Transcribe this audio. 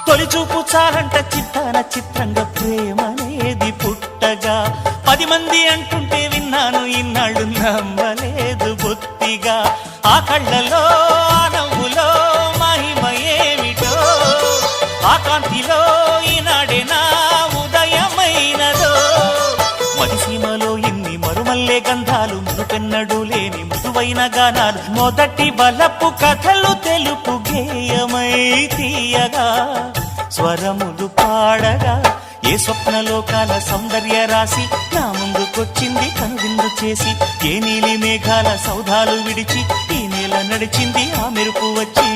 తొలిచూపు చాలంట చిత్తాన చిత్రంగా ప్రేమనేది పుట్టగా 10 మంది అంటుంటే విన్నాను ఇన్నాళ్ళు నమ్మలేదు బొత్తిగా ఆ కళ్ళలో ఆ నవ్వులో మహిమ ఏమిటో ఆ కాంతిలో ఈనాడే నా ఉదయమైనదో మదిసీమలో ఇన్ని మరుమల్లే గంధాలు మునుపెన్నడు లేని మృదువైన గానాలు మొదటి బలపు కథలు తెలుపు గేయమై తీయగా స్వరములు పాడగా ఏ స్వప్నలోకాల సౌందర్య రాశి నా ముందుకొచ్చింది కనువిందు చేసి ఏ నీలి మేఘాల సౌధాలు విడిచి ఈ నేల నడిచింది ఆ మెరుపు వచ్చి